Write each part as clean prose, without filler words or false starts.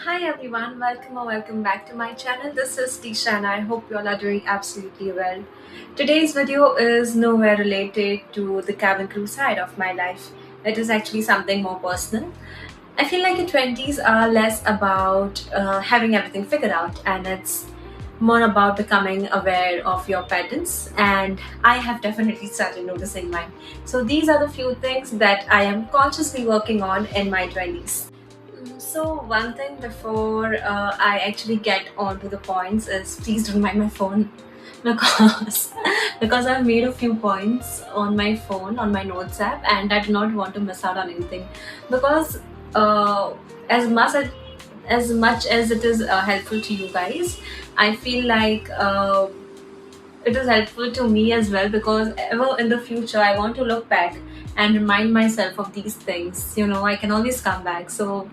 Hi everyone, welcome or welcome back to my channel. This is Tisha and I hope you all are doing absolutely well. Today's video is nowhere related to the cabin crew side of my life. It is actually something more personal. I feel like your 20s are less about having everything figured out and it's more about becoming aware of your patterns, and I have definitely started noticing mine. So these are the few things that I am consciously working on in my 20s. So one thing before I actually get on to the points is please don't mind my phone because because I've made a few points on my phone on my notes app and I do not want to miss out on anything because uh, as much as it is helpful to you guys, I feel like it is helpful to me as well because ever in the future I want to look back and remind myself of these things. I can always come back. So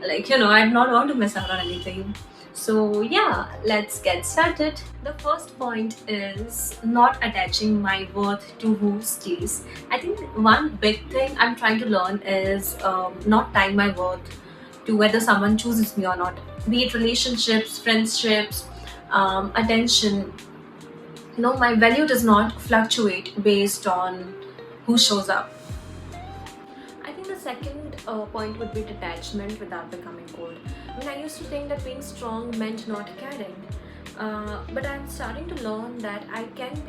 I do not want to miss out on anything. So yeah, let's get started. The first point is not attaching my worth to who stays. I think one big thing I'm trying to learn is not tying my worth to whether someone chooses me or not, be it relationships, friendships, attention. My value does not fluctuate based on who shows up. I think the second point would be detachment without becoming cold. I used to think that being strong meant not caring, but I'm starting to learn that I can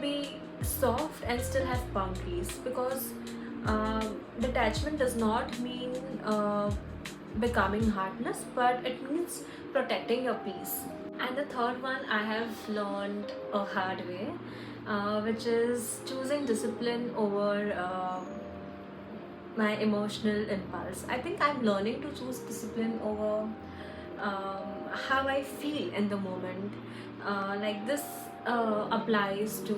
be soft and still have boundaries because detachment does not mean becoming hardness, but it means protecting your peace. And the third one I have learned a hard way, which is choosing discipline over my emotional impulse. I think I'm learning to choose discipline over how I feel in the moment. Like this applies to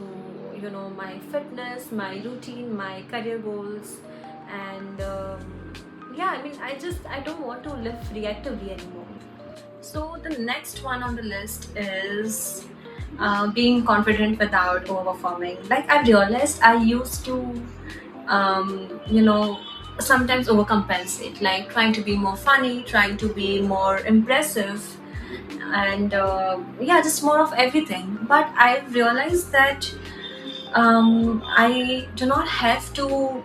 my fitness, my routine, my career goals, and yeah. I don't want to live reactively anymore. So the next one on the list is being confident without overperforming. Like I've realized I used to, sometimes overcompensate, like trying to be more funny, trying to be more impressive, and yeah, just more of everything. But I've realized that I do not have to,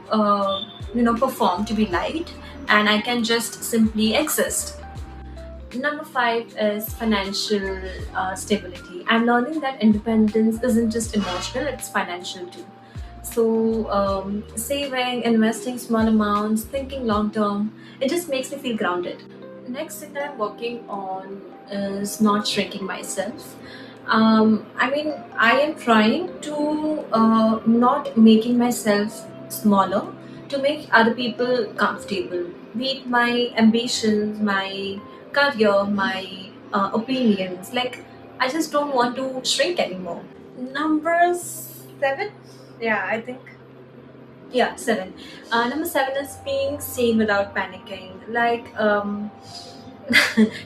perform to be liked, and I can just simply exist. Number five is financial stability. I'm learning that independence isn't just emotional, it's financial too. So, saving, investing small amounts, thinking long term, it just makes me feel grounded. Next thing that I'm working on is not shrinking myself. I am trying to not making myself smaller to make other people comfortable. Be it my ambitions, my career, my opinions. Like, I just don't want to shrink anymore. Number seven? Yeah, I think. Yeah, seven. Number seven is being seen without panicking.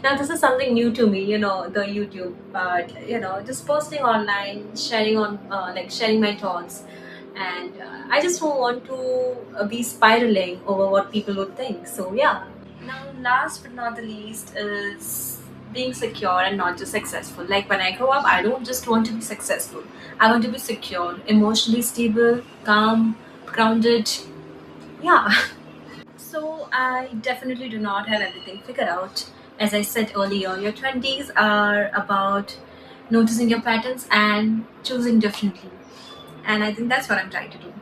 Now this is something new to me, the YouTube, but just posting online, sharing sharing my thoughts, and I just don't want to be spiraling over what people would think. So yeah. Now, last but not the least is being secure and not just successful. Like when I grow up, I don't just want to be successful. I want to be secure, emotionally stable, calm, grounded. Yeah. So I definitely do not have everything figured out. As I said earlier, your 20s are about noticing your patterns and choosing differently. And I think that's what I'm trying to do.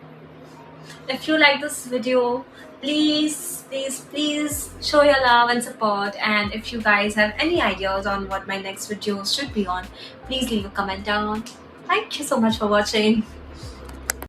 If you like this video, please show your love and support. And if you guys have any ideas on what my next video should be on, please leave a comment down. Thank you so much for watching.